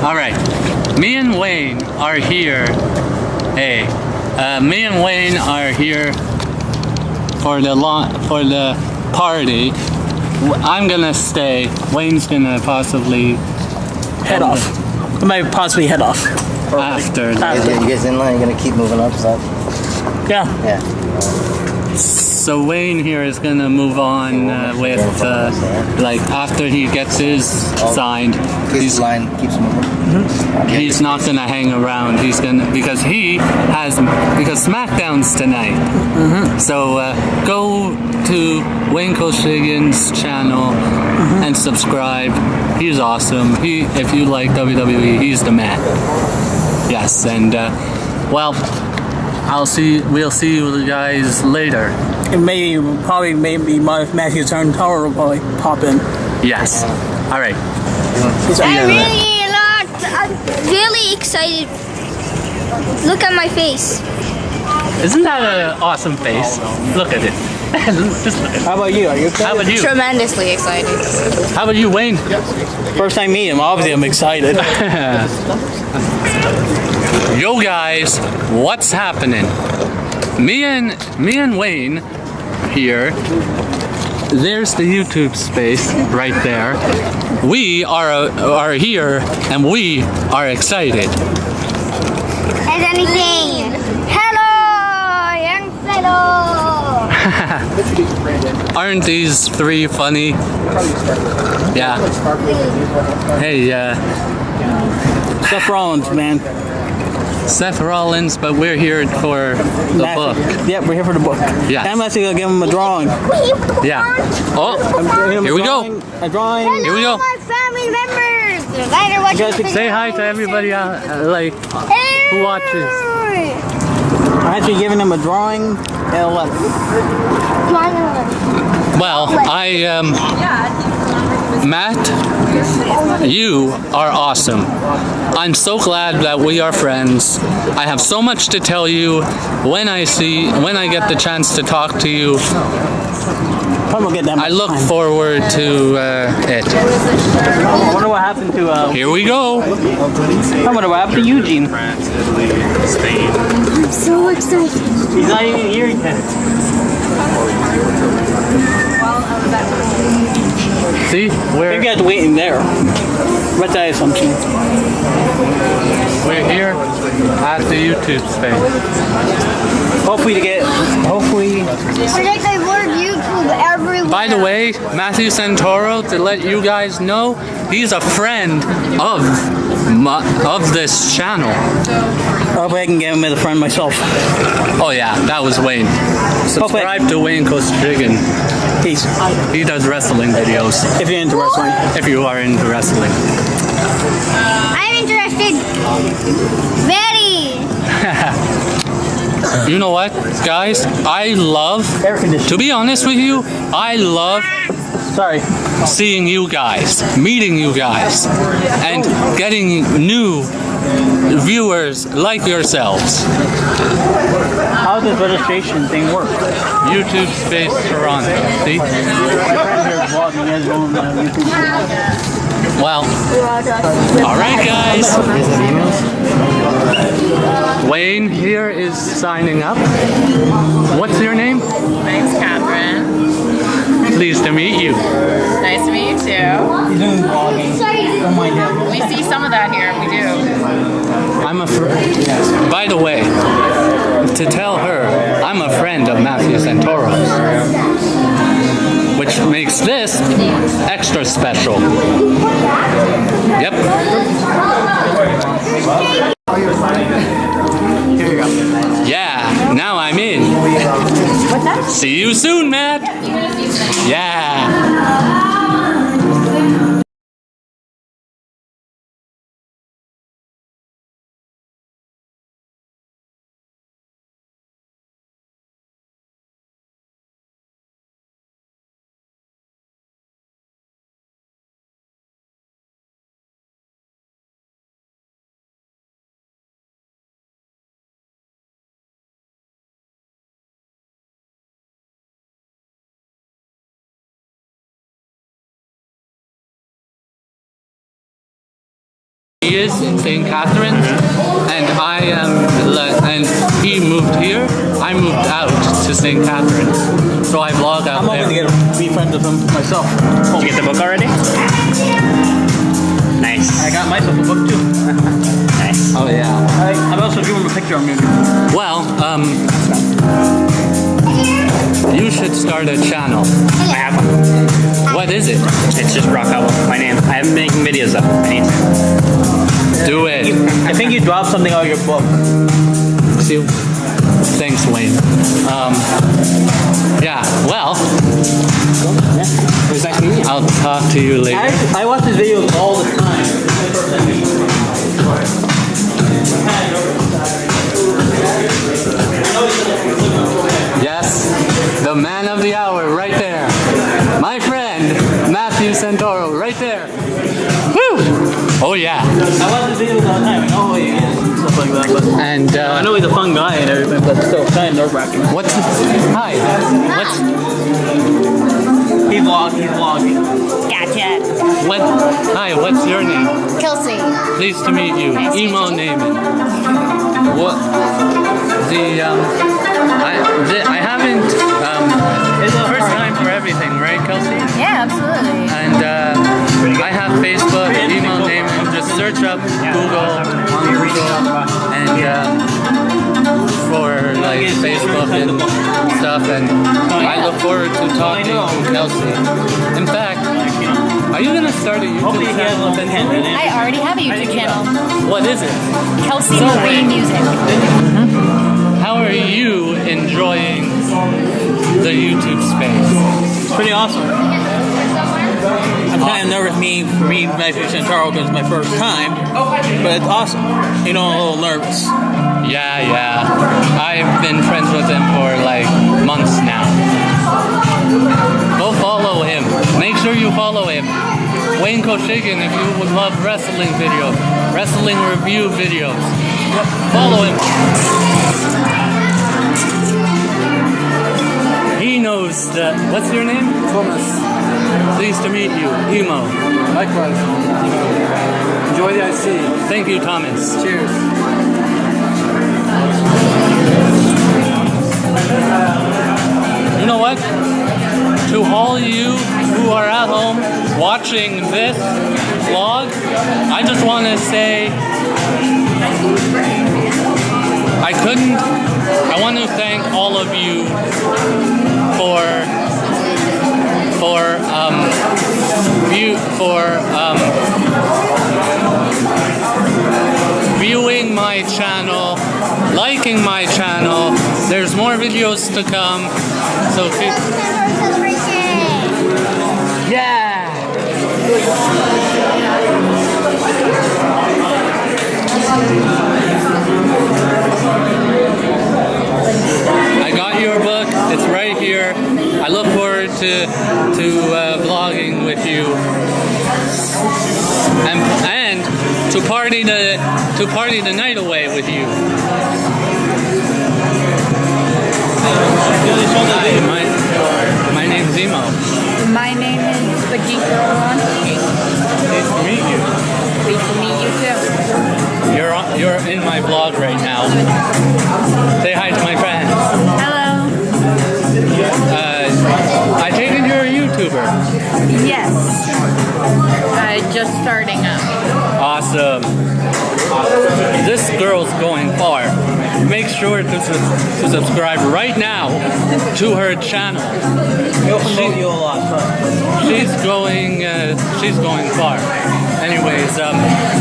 Alright, me and Wayne are here. Hey, me and Wayne are here for the party. I'm gonna stay. Wayne's gonna possibly head off. I might possibly head off. After. You guys in line? You're gonna keep moving up, so? Yeah. Yeah. So Wayne here is gonna move on with like after he gets his signed. His line keeps moving. He's not gonna hang around. He's gonna because SmackDown's tonight. So go to Wayne Koshigan's channel and subscribe. He's awesome. If you like WWE, he's the man. Yes, and well, we'll see you guys later. Maybe Matthew Santoro will probably pop in. Yes. All right. I'm really excited. Look at my face. Isn't that an awesome face? Look at it. Just look at it. How about you? Are you excited? How about you? Tremendously excited. How about you, Wayne? First time meeting him, obviously I'm excited. Yo guys, what's happening? Me and Wayne here. There's the YouTube space right there. We are here and we are excited. As anything. Hello, young fellow. Aren't these three funny? Yeah. Hey, Seth Rollins, man. Seth Rollins, but we're here for the book. Yep, we're here for the book. Yeah. I'm actually gonna give him a drawing. Yeah. Oh, here we go. A drawing. Hello, Here we go. my family members. Later, watching Say hi to everybody who watches. I'm actually giving him a drawing at 11. Well, Matt, you are awesome. I'm so glad that we are friends. I have so much to tell you when I get the chance to talk to you. I look forward to it. I wonder what happened to Here we go. I wonder what happened to Eugene. I'm so excited. He's not even here yet. See, Maybe I have to wait in there. What's that assumption? we're here at the YouTube space. Hopefully Predict the word YouTube everywhere. By the way, Matthew Santoro, to let you guys know, he's a friend of this channel. hopefully I can get him as a friend myself. Oh yeah, that was Wayne. Subscribe to Wayne Koshigan. Peace. He does wrestling videos. If you're into wrestling. If you are into wrestling. I'm interested. Very. You know what, guys? I love, to be honest with you, I love seeing you guys, meeting you guys, and getting new viewers like yourselves. How does registration thing work? YouTube space Toronto. See? My friend here is vlogging his own YouTube channel. Well, alright guys. Wayne here is signing up. What's your name? My name's Catherine. Pleased to meet you. Nice to meet you too. He's doing vlogging. Don't mind him. We see some of that here, we do. I'm a by the way, to tell her, I'm a friend of Matthew Santoro's, which makes this extra special. Yep. Yeah, now I'm in. See you soon, Matt. Yeah. He is in St. Catharines, and and he moved here. I moved out to St. Catharines, so I vlog out I'm there. hoping to be friends with him myself. Did you get the book already? Nice. I got myself a book too. Nice. Oh yeah. I've also given him a picture of me. Well, you should start a channel. I have one. What is it? It's just Rock Album. My name. I haven't been making videos though. I need to. Do it. I think you dropped something out of your book. See? Thanks, Wayne. Yeah, well, It was nice meeting you. I'll talk to you later. I watch his videos all the time. Yes, the man of the hour right there. My friend, Matthew Santoro, right there. Woo! Oh yeah. I watch his videos all the time. I know who he is and stuff like that. But And I know he's a fun guy and everything, but still kind of nerve-wracking. what's hi? What's He's vlogging. Gotcha. what? Hi, what's your name? Kelsey. Pleased to meet you. Nice to meet Emo you. Naaman. What? I haven't. First time for everything, right, Kelsey? Yeah, absolutely. And I have Facebook, Emo Naaman. Just search up Google on Google and for like Facebook and stuff. And I look forward to talking to Kelsey. In fact, are you gonna start a Hopefully YouTube he has channel? no content. I already have a YouTube channel. What is it? Kelsey So Marie wait. Music. How are you enjoying the YouTube space? It's pretty awesome. I'm kind of nervous meeting Matthew Santoro because it's my first time, but it's awesome. You know, I'm a little nervous. Yeah. I've been friends with him for like months now. Go follow him. Make sure you follow him. Wayne Koshigan, if you would love wrestling videos, wrestling review videos. Yep. Follow him. He knows that. What's your name? Thomas. Pleased to meet you. Emo. Likewise. Enjoy the IC. Thank you, Thomas. Cheers. You know what? To all you who are at home watching this vlog, I just want to say I want to thank all of you for viewing my channel, liking my channel. There's more videos to come, so yeah. I got your book. It's right here. I look forward to vlogging with you and to party the night away with you. Hi, my name's Emo. My name is Veggie Girl One. Nice to meet you. Pleased to meet you too. You're in my vlog right now. Say hi to my friends. Hello. I take it you're a YouTuber. Yes. Just starting up. Awesome. This girl's going far. Make sure to subscribe right now to her channel. He'll promote you a lot. She's going far. Anyways,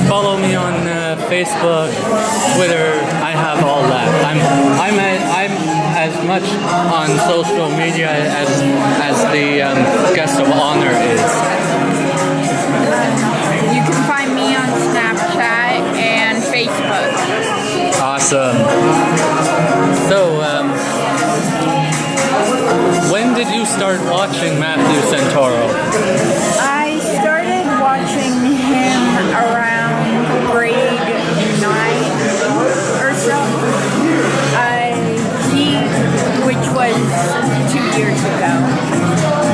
follow me on Facebook, Twitter. I have all that. I'm as much on social media as the guest of honor is. You can find me on Snapchat and Facebook. Awesome. So, when did you start watching Matthew Santoro? I started watching him around grade 9 or so. Which was 2 years ago.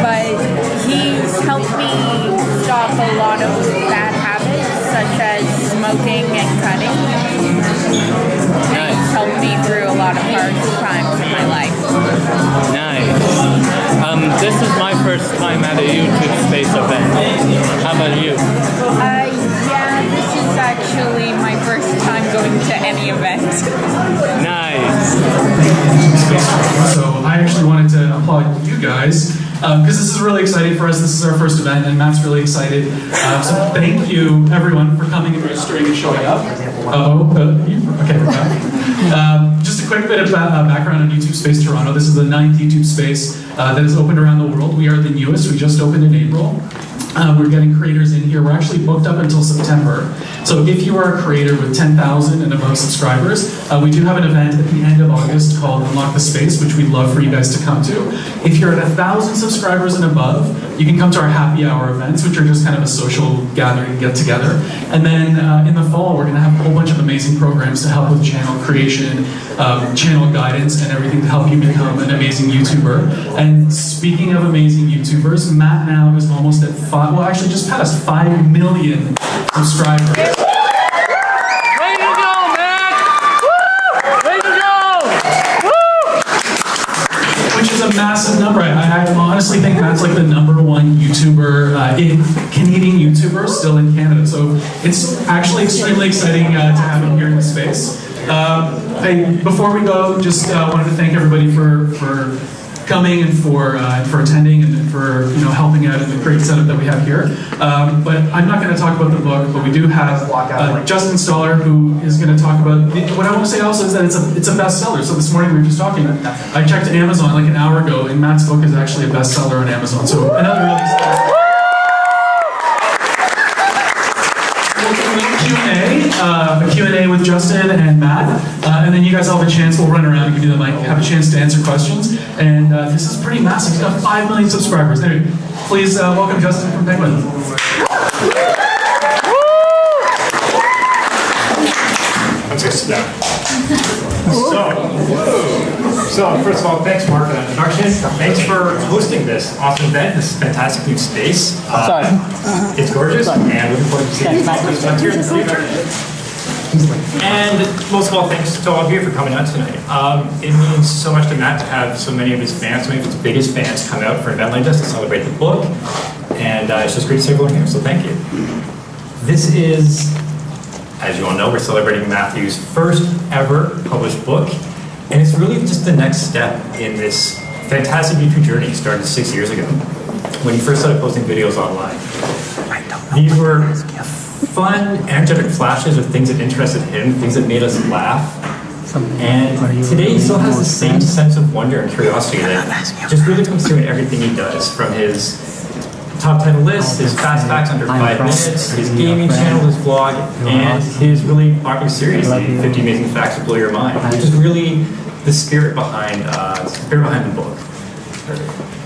But he's helped me smoking and cutting. And it's helped me through a lot of hard times in my life. Nice. This is my first time at a YouTube Space event. How about you? Yeah, this is actually my first time going to any event. Nice. So I actually wanted to applaud you guys because this is really exciting for us. This is our first event, and Matt's really excited. So thank you, everyone, for coming and registering and showing up. Okay, we're back. Just a quick bit of background on YouTube Space Toronto. This is the 9th YouTube Space that is opened around the world. We are the newest. We just opened in April. We're getting creators in here. We're actually booked up until September. So if you are a creator with 10,000 and above subscribers, we do have an event at the end of August called Unlock the Space, which we'd love for you guys to come to. If you're at 1,000 subscribers and above, you can come to our happy hour events, which are just kind of a social gathering, get together. And then in the fall, we're going to have a whole bunch of amazing programs to help with channel creation, channel guidance, and everything to help you become an amazing YouTuber. And speaking of amazing YouTubers, Matt now is almost at actually just passed 5 million subscribers. Way to go, Matt! Woo! Way to go! Woo! Which is a massive number. I honestly think Matt's like the #1 YouTuber, Canadian YouTuber still in Canada. So it's actually extremely exciting to have him here in the space. Before we go, just wanted to thank everybody for coming and for attending and for helping out in the great setup that we have here. But I'm not going to talk about the book, but we do have Justin Stoller, who is going to talk about. What I want to say also is that it's a bestseller. So this morning we were just talking. I checked Amazon like an hour ago, and Matt's book is actually a bestseller on Amazon. So another really exciting. A Q&A with Justin and Matt, and then you guys all have a chance. We'll run around, give you the mic, have a chance to answer questions. And this is pretty massive. He's got 5 million subscribers. There, please welcome Justin from Penguin. Let's get sit down. So first of all, thanks Mark for that introduction. Thanks for hosting this awesome event. This is fantastic new space. It's gorgeous, and looking forward to seeing you here in the future. And most of all, thanks to all of you for coming out tonight. It means so much to Matt to have so many of his fans, so many of his biggest fans, come out for an event like this to celebrate the book. And it's just great to see everyone here, so thank you. This is, as you all know, we're celebrating Matthew's first ever published book. And it's really just the next step in this fantastic YouTube journey he started 6 years ago, when he first started posting videos online. These were fun, energetic flashes of things that interested him, things that made us laugh. And today he still has the same sense of wonder and curiosity that just really comes through in everything he does, from his top 10 lists, his fast facts under 5 minutes, his gaming channel, his vlog, and his really popular series, the 50 Amazing Facts That Blow Your Mind, which is really the spirit behind the book.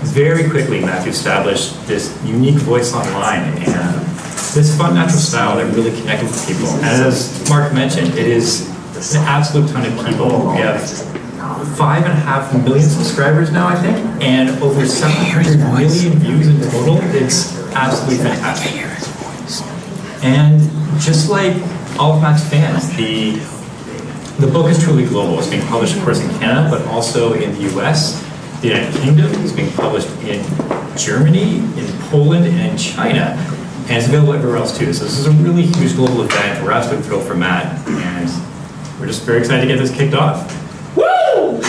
Very quickly, Matthew established this unique voice online and this fun, natural style that really connected with people. And as Mark mentioned, it is an absolute ton of people. We have 5.5 million subscribers now, I think, and over 700 million views in total. It's absolutely fantastic. And just like all of Matt's fans, the book is truly global. It's being published, of course, in Canada, but also in the US, the United Kingdom. It's being published in Germany, in Poland, and in China. And it's available everywhere else too. So this is a really huge global event. We're absolutely thrilled for Matt, and we're just very excited to get this kicked off. Woo!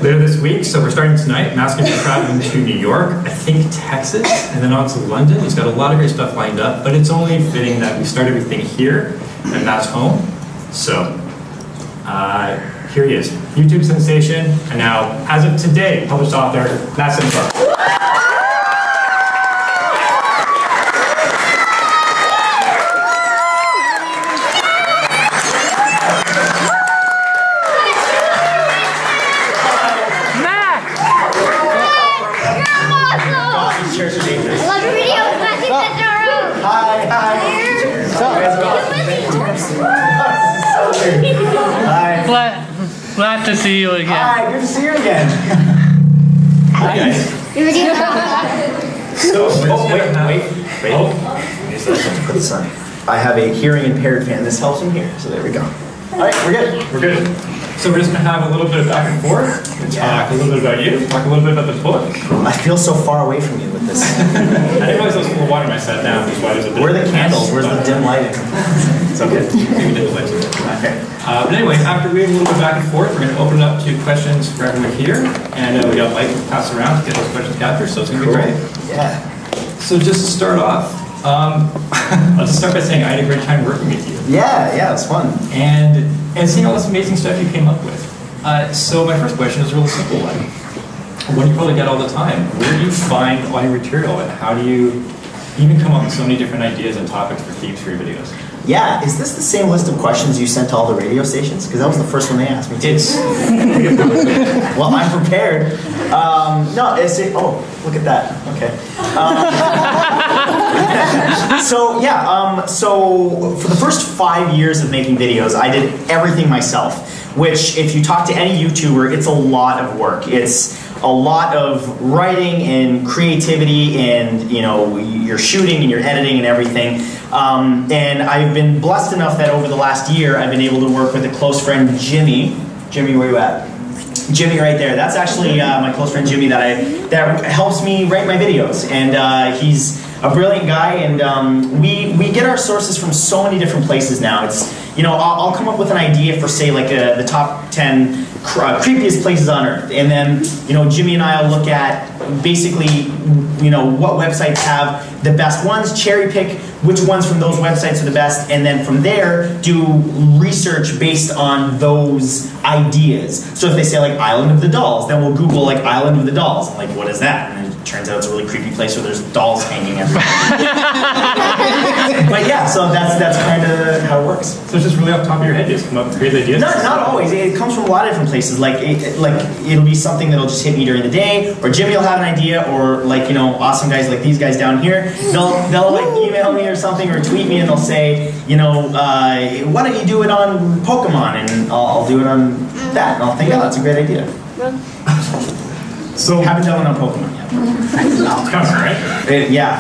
Later this week, so we're starting tonight. Matt's going to be traveling to New York, I think Texas, and then on to London. He's got a lot of great stuff lined up, but it's only fitting that we start everything here at Matt's home. So here he is, YouTube sensation, and now, as of today, published author, Matt Simpson. Glad to see you again. Hi, good to see you again. Hi guys. So, wait. Wait. Oh. Put this on. I have a hearing impaired fan. This helps him hear. So there we go. All right, we're good. We're good. So we're just going to have a little bit of back and forth. Talk a little bit about you. Talk a little bit about the book. I feel so far away from you with this. I didn't realize there was full of water when I sat down. That's why there's a bit Where are the candles? Where's the dim lighting? It's okay. Maybe dim lights. Okay. But anyway, after we have a little bit back and forth, we're going to open it up to questions for everyone here. And we got a mic to pass around to get those questions captured, so it's going to be great. Yeah. So just to start off, I'll just start by saying I had a great time working with you. Yeah, it was fun. And seeing all this amazing stuff you came up with. So my first question is a really simple one. One you probably get all the time. Where do you find all your material, and how do you even come up with so many different ideas and topics for themes for your videos? Yeah, is this the same list of questions you sent to all the radio stations? Because that was the first one they asked me to. It's... Well, I'm prepared. No, oh, look at that. Okay. So for the first 5 years of making videos, I did everything myself, which if you talk to any YouTuber, it's a lot of work. It's a lot of writing and creativity, and you're shooting and you're editing and everything. And I've been blessed enough that over the last year, I've been able to work with a close friend, Jimmy. Jimmy, where you at? Jimmy right there. That's actually my close friend Jimmy that helps me write my videos, and he's a brilliant guy, and we get our sources from so many different places now. It's I'll come up with an idea for, say, like the top 10 creepiest places on earth, and then Jimmy and I will look at basically what websites have the best ones, cherry pick which ones from those websites are the best, and then from there do research based on those ideas. So if they say like Island of the Dolls, then we'll Google like Island of the Dolls, like what is that? And it turns out it's a really creepy place where there's dolls hanging everywhere. But yeah, so that's kind of how it works. So it's just really off the top of your head, just come up with creative ideas? Not always. It comes from a lot of different places. Like it'll be something that'll just hit me during the day, or Jimmy will have an idea, or like awesome guys like these guys down here. They'll like email me or something, or tweet me, and they'll say, why don't you do it on Pokemon? And I'll do it on that, and I'll think, oh, that's a great idea. So haven't done it on Pokemon yet. It's coming, right? Yeah.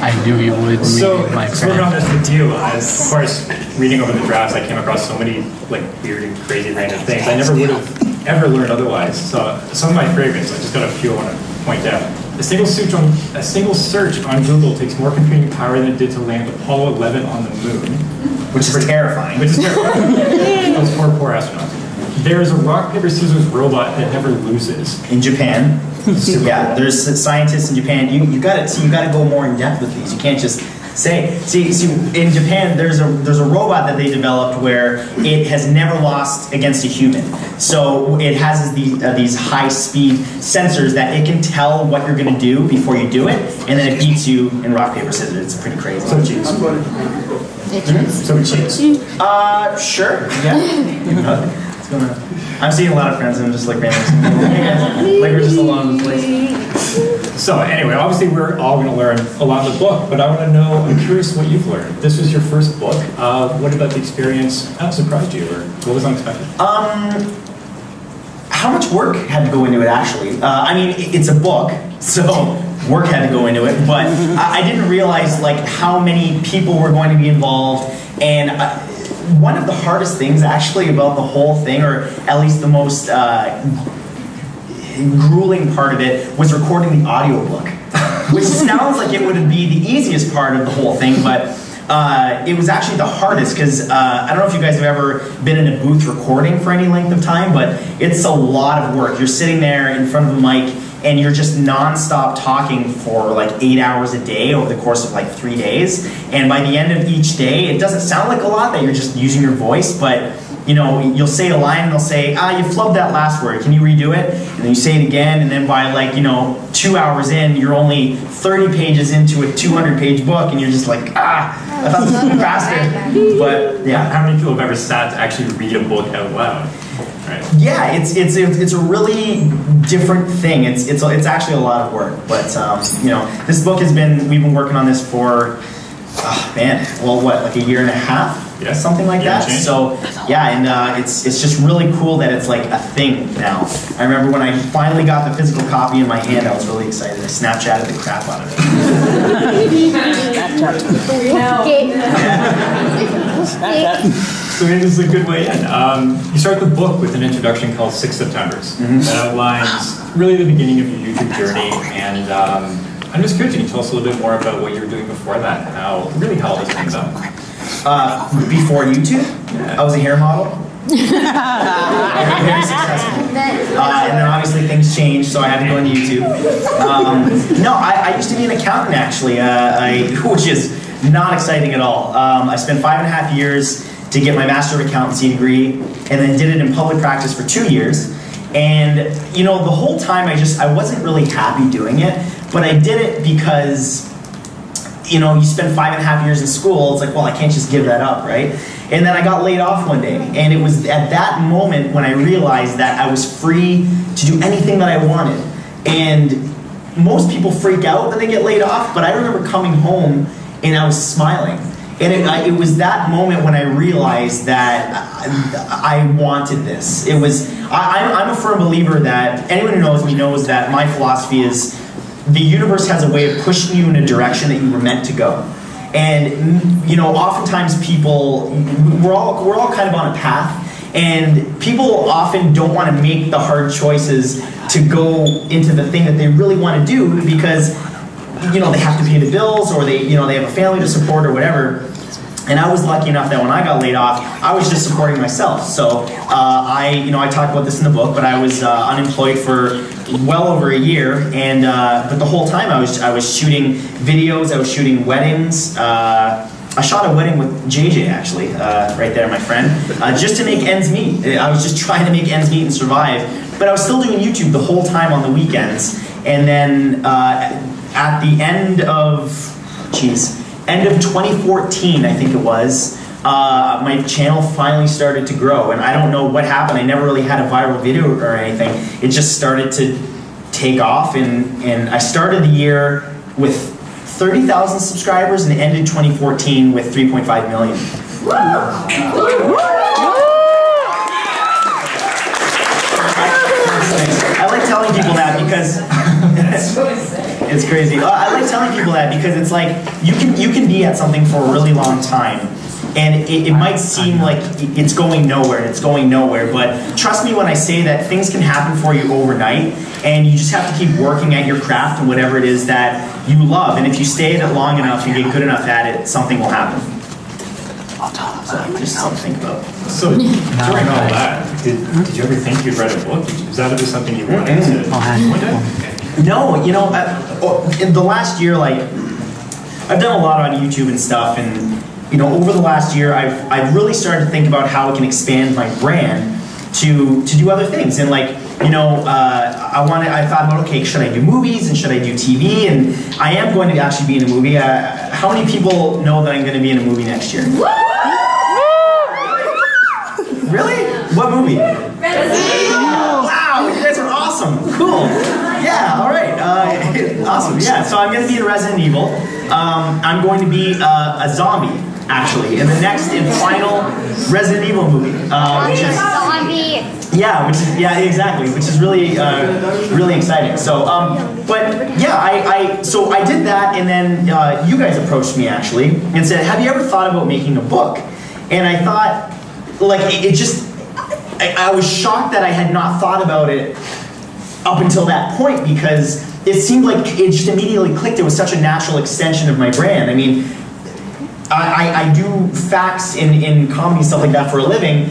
I knew you would. So we're on this with you. Of course, reading over the drafts, I came across so many like weird and crazy random things I never would have ever learned otherwise. So some of my favorites, I just got a few I want to point out. A single search on Google takes more computing power than it did to land Apollo 11 on the moon, which is terrifying. Which is terrifying. Those poor astronauts. There's a rock paper scissors robot that never loses. In Japan. Yeah, there's scientists in Japan. You got to go more in depth with these. You can't just say. See, in Japan, there's a robot that they developed where it has never lost against a human. So it has these high-speed sensors that it can tell what you're going to do before you do it, and then it beats you in rock paper scissors. It's pretty crazy. So it cheats. So it cheats. Sure. Yeah. I'm seeing a lot of friends and I'm just like random. Like we're just alone in this place. So anyway, obviously we're all going to learn a lot in the book, but I want to know, I'm curious what you've learned. This was your first book. What about the experience surprised you, or what was unexpected? How much work had to go into it, actually? I mean, it's a book, so work had to go into it, but I didn't realize like how many people were going to be involved, and one of the hardest things actually about the whole thing, or at least the most grueling part of it, was recording the audiobook, which sounds like it would be the easiest part of the whole thing, but it was actually the hardest, because I don't know if you guys have ever been in a booth recording for any length of time, but it's a lot of work. You're sitting there in front of the mic and you're just non-stop talking for like 8 hours a day over the course of like 3 days, and by the end of each day, it doesn't sound like a lot that you're just using your voice, but you'll say a line and they'll say, you flubbed that last word, can you redo it? And then you say it again, and then by like 2 hours in, you're only 30 pages into a 200-page book, and you're just like, I thought this was faster. But yeah. How many people have ever sat to actually read a book out loud? Right. Yeah, it's a really different thing. It's actually a lot of work, but this book we've been working on this for, like a year and a half. Yeah. Something like Yeah, that. change. So yeah, and it's just really cool that it's like a thing now. I remember when I finally got the physical copy in my hand, I was really excited. I Snapchatted the crap out of it. So maybe this is a good way in. You start the book with an introduction called 6 Septembers. That outlines really the beginning of your YouTube journey. And I'm just curious, can you tell us a little bit more about what you were doing before that and how all this came about? Before YouTube, I was a hair model. Very successful. And then obviously things changed, so I had to go into YouTube. No, I used to be an accountant actually, which is not exciting at all. I spent 5.5 years to get my Master of Accountancy degree, and then did it in public practice for 2 years. And you know, the whole time I wasn't really happy doing it, but I did it because, you know, you spend 5.5 years in school, it's like, well, I can't just give that up, right? And then I got laid off one day, and it was at that moment when I realized that I was free to do anything that I wanted. And most people freak out when they get laid off, but I remember coming home and I was smiling. And it was that moment when I realized that I wanted this. It was, I'm a firm believer that anyone who knows me knows that my philosophy is the universe has a way of pushing you in a direction that you were meant to go. And you know, oftentimes people, we're all kind of on a path, and people often don't want to make the hard choices to go into the thing that they really want to do because, you know, they have to pay the bills, or they have a family to support or whatever. And I was lucky enough that when I got laid off, I was just supporting myself. So I talk about this in the book, but I was unemployed for well over a year, and but the whole time I was shooting videos, I was shooting weddings. I shot a wedding with JJ actually, right there, my friend, just to make ends meet. I was just trying to make ends meet and survive. But I was still doing YouTube the whole time on the weekends, and then at the end of 2014, I think it was, my channel finally started to grow, and I don't know what happened. I never really had a viral video or anything. It just started to take off, and I started the year with 30,000 subscribers and ended 2014 with 3.5 million. I like telling people that because it's crazy. I like telling people that because it's like you can be at something for a really long time, and it might seem like it's going nowhere, but trust me when I say that things can happen for you overnight, and you just have to keep working at your craft and whatever it is that you love, and if you stay at it long enough and get good enough at it, something will happen. So just something to think about. So during all that, did you ever think you'd write a book? Is that ever something you wanted to one day? No, you know, in the last year, like, I've done a lot on YouTube and stuff, and you know, over the last year, I've really started to think about how I can expand my brand to do other things, and like, you know, I thought about, okay, should I do movies and should I do TV? And I am going to actually be in a movie. How many people know that I'm going to be in a movie next year? Really? What movie? Wow, you guys are awesome. Cool. Yeah, all right. Awesome. Yeah, so I'm going to be in Resident Evil. I'm going to be a zombie, actually, in the next and final Resident Evil movie. Yeah, exactly, which is really, really exciting. So, but yeah, so I did that, and then you guys approached me actually and said, "Have you ever thought about making a book?" And I thought, like, I was shocked that I had not thought about it up until that point, because it seemed like it just immediately clicked. It was such a natural extension of my brand. I mean, I do facts in comedy and stuff like that for a living,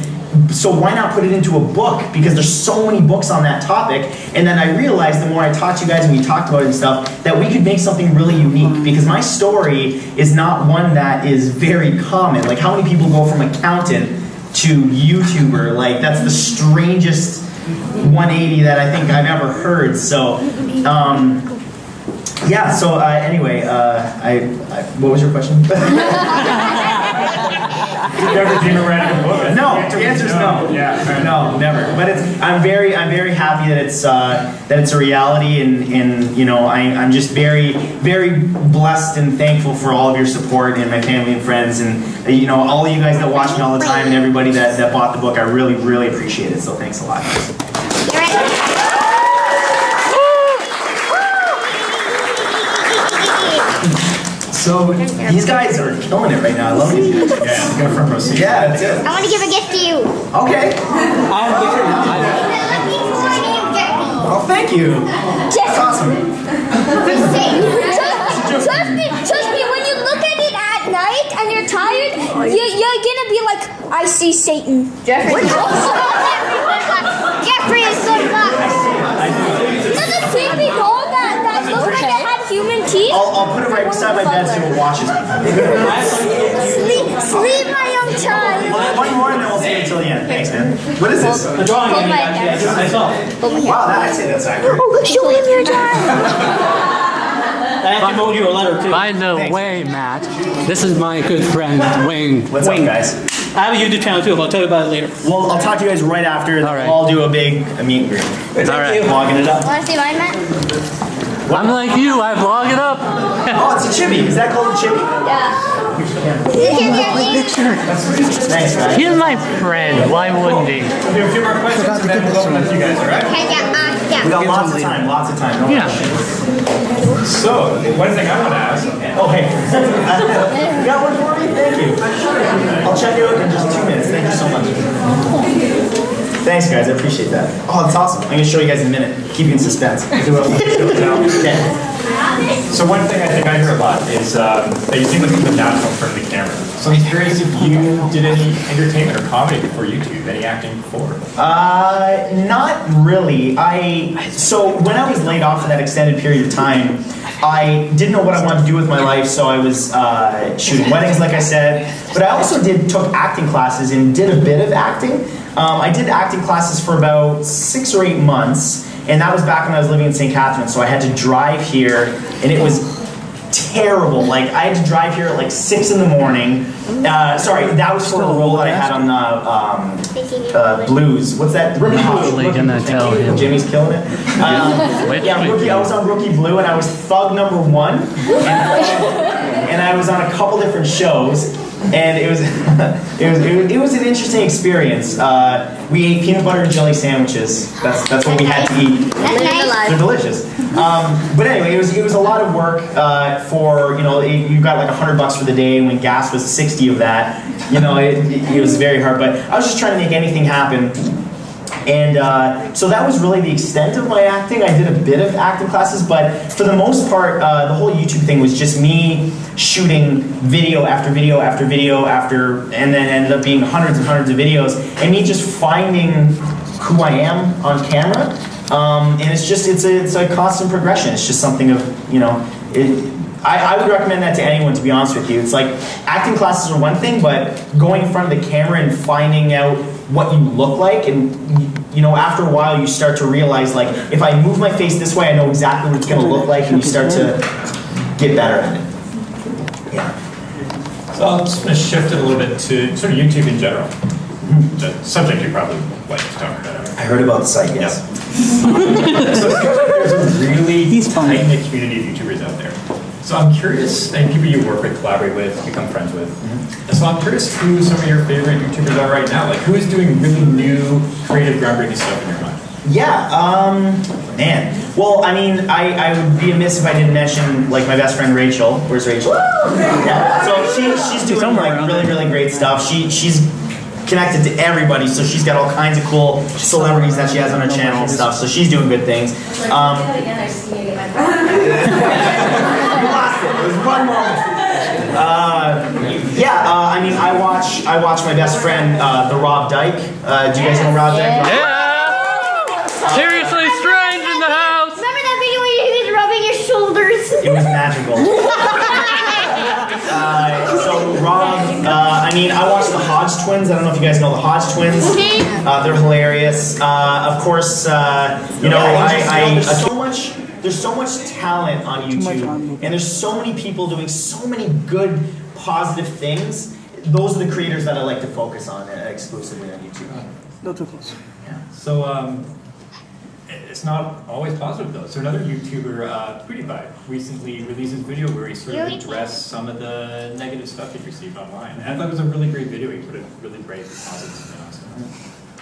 so why not put it into a book? Because there's so many books on that topic. And then I realized the more I talked to you guys and we talked about it and stuff, that we could make something really unique, because my story is not one that is very common. Like, how many people go from accountant to YouTuber? Like, that's the strangest 180 that I think I've ever heard. So yeah, so anyway, what was your question? you ever dream of writing a book? No, the answer's no. Yeah, no, never. But I'm very happy that it's a reality, and you know, I'm just very blessed and thankful for all of your support and my family and friends, and you know, all of you guys that watch me all the time and everybody that bought the book. I really appreciate it. So thanks a lot. So these guys are killing it right now. I love these guys. Yeah, you got front row seat. Yeah, that's it. I want to give a gift to you. Okay. Oh, thank you. That's awesome. Trust me, when you look at it at night and you're tired, you're gonna be like, I see Satan. Jeffrey is good luck. You know the creepy doll that looked like it had human teeth? I'll put it right beside my bed so it watches me. Sleep, my young child. One more and then we'll see it until the end. Thanks, man. What is this? A drawing. Hold my hand. Wow, I'd say that's accurate. Oh, show him your child. I have to you a letter too. By the way, Matt, this is my good friend, Wayne. What's up, guys? I have a YouTube channel too, but I'll tell you about it later. Well, I'll talk to you guys right after. All right. We'll all do a big meet and greet. All right. Logging it up. Want to see mine, Matt? I'm like you, I vlog it up. Oh, it's a chibi. Is that called a chibi? Yeah. Nice, guys. He's my friend, why wouldn't he? We'll do a few more questions and then we'll open up to you guys, alright? We got lots of time. No Yeah. So, one thing I want to ask. Oh, hey. You got one for me? Thank you. I'll check it out in just 2 minutes. Thank you so much. Thanks, guys. I appreciate that. Oh, that's awesome. I'm going to show you guys in a minute. Keep you in suspense. Okay. So one thing I think I hear a lot is that you seem like you're natural in front of the camera. So I'm curious if you did any entertainment or comedy before YouTube, any acting before? Not really. So when I was laid off for that extended period of time, I didn't know what I wanted to do with my life, so I was shooting weddings, like I said. But I also took acting classes and did a bit of acting. I did acting classes for about 6 or 8 months, and that was back when I was living in St. Catharines, so I had to drive here, and it was terrible. Like, I had to drive here at like 6 in the morning. Sorry, that was for a role that I had on the Blues. What's that? Rookie Probably gonna tell him. Jimmy's killing it. Yeah, Rookie. I was on Rookie Blue, and I was Thug number 1, and I was on a couple different shows. And it was it was an interesting experience. We ate peanut butter and jelly sandwiches. That's what we had to eat. They're delicious. But anyway, it was a lot of work for, you know, you got like $100 for the day, and when gas was 60 of that, you know, it was very hard. But I was just trying to make anything happen. And so that was really the extent of my acting. I did a bit of acting classes, but for the most part, the whole YouTube thing was just me shooting video after video after video and then ended up being hundreds and hundreds of videos, and me just finding who I am on camera. And it's a constant progression. It's just something of, you know, I would recommend that to anyone, to be honest with you. It's like acting classes are one thing, but going in front of the camera and finding out what you look like, and you know, after a while you start to realize, like, if I move my face this way, I know exactly what it's going to look like, and you start to get better at it. Yeah. So I'm just going to shift it a little bit to sort of YouTube in general. The subject you probably like to talk about. I heard about the site, yes. So there's a really tight-knit community of YouTubers out there. So I'm curious, and people you work with, collaborate with, become friends with. So I'm curious who some of your favorite YouTubers are right now. Like, who is doing really new, creative, groundbreaking stuff in your mind? Yeah, man. Well, I mean, I would be amiss if I didn't mention, like, my best friend Rachel. Where's Rachel? Yeah. So she's doing like really great stuff. She's connected to everybody, so she's got all kinds of cool celebrities that she has on her channel and stuff. So she's doing good things. You lost it. It was one moment. I mean, I watch my best friend, the Rob Dyke. Do you guys know Rob Dyke? Yeah! Seriously strange in the house! Remember that video where he was rubbing your shoulders? It was magical. So Rob, I mean, I watch the Hodge twins. I don't know if you guys know the Hodge twins. They're hilarious. Of course, you know, there's so much talent on YouTube, and there's so many people doing so many good, positive things those are the creators that I like to focus on exclusively on YouTube. No too close. Yeah. So it's not always positive though. So another YouTuber, PewDiePie, recently released his video where he sort of addressed some of the negative stuff he received online. And I thought it was a really great video. He put a really great positive spin on it.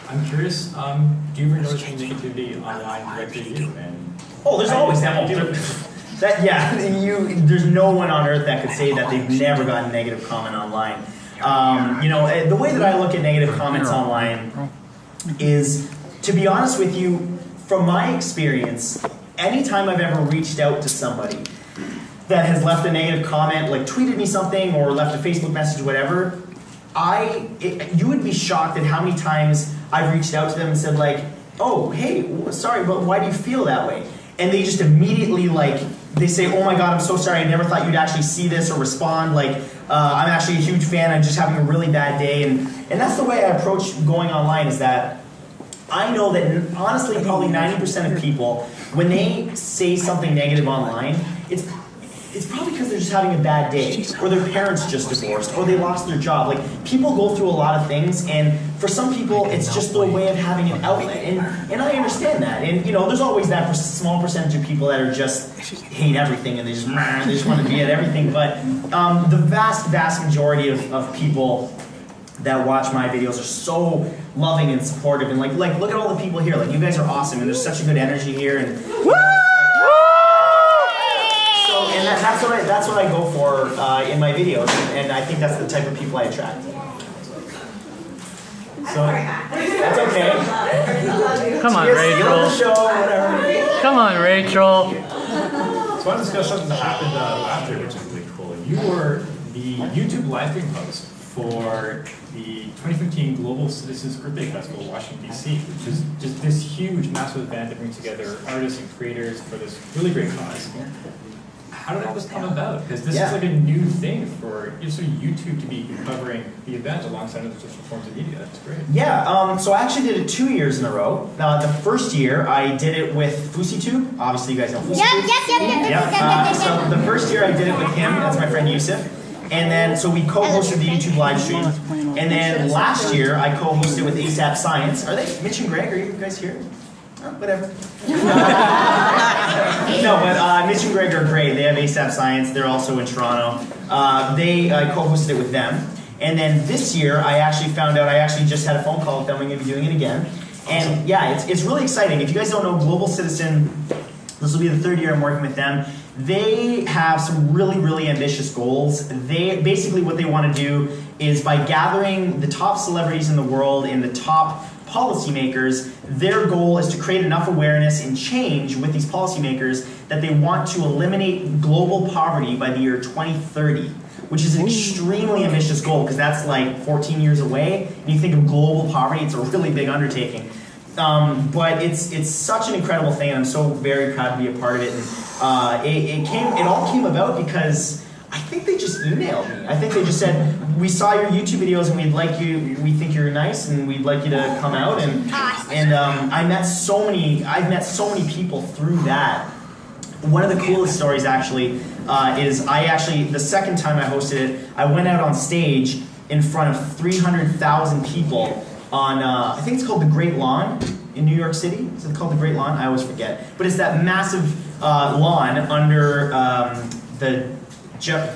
I'm curious, do you ever notice any negativity online directly to you? And there's always that. There's no one on earth that could say that they've never gotten a negative comment online. The way that I look at negative comments online is, to be honest with you, from my experience, anytime I've ever reached out to somebody that has left a negative comment, like tweeted me something or left a Facebook message, whatever, you would be shocked at how many times I've reached out to them and said like, oh, hey, sorry, but why do you feel that way? And they just immediately they say, oh my God, I'm so sorry, I never thought you'd actually see this or respond, I'm actually a huge fan, I'm just having a really bad day. And that's the way I approach going online, is that I know that honestly probably 90% of people, when they say something negative online, it's probably because they're just having a bad day, or their parents just divorced, or they lost their job. People go through a lot of things, and for some people, it's just their way of having an outlet, and I understand that. And there's always that small percentage of people that are just hate everything, and they just want to be at everything. But the vast majority of people that watch my videos are so loving and supportive, and look at all the people here. You guys are awesome, and there's such a good energy here, and. And that's what I go for in my videos, and I think that's the type of people I attract. So that's okay. Come on, Cheers, Rachel. Show, whatever. Come on, Rachel. So I want to discuss something that happened last year, which is really cool. You were the YouTube live stream host for the 2015 Global Citizens Earth Day Festival in Washington, D.C., which is just this huge, massive event that brings together artists and creators for this really great cause. How did all this come about? Because this is a new thing for YouTube to be covering the event alongside other social forms of media. That's great. Yeah, so I actually did it 2 years in a row. The first year, I did it with FouseyTube. Obviously, you guys know FouseyTube. Yep. So the first year, I did it with him. That's my friend Yusuf. And then, so we co-hosted the YouTube live stream. And then last year, I co-hosted with ASAP Science. Are they, Mitch and Greg, are you guys here? Whatever. No, but Mitch and Greg are great. They have ASAP Science. They're also in Toronto. I co-hosted it with them. And then this year, I actually found out, I actually just had a phone call with them. I'm going to be doing it again. And yeah, it's really exciting. If you guys don't know, Global Citizen, this will be the third year I'm working with them. They have some really, really ambitious goals. Basically what they want to do is, by gathering the top celebrities in the world and the top policymakers, their goal is to create enough awareness and change with these policymakers that they want to eliminate global poverty by the year 2030, which is an extremely ambitious goal, because that's 14 years away. And you think of global poverty, it's a really big undertaking. But it's such an incredible thing, and I'm so very proud to be a part of it. And it all came about because I think they just emailed me. I think they just said, we saw your YouTube videos and we think you're nice and we'd like you to come out. And I've met so many people through that. One of the coolest stories actually is the second time I hosted it, I went out on stage in front of 300,000 people on, I think it's called the Great Lawn in New York City. Is it called the Great Lawn? I always forget. But it's that massive lawn under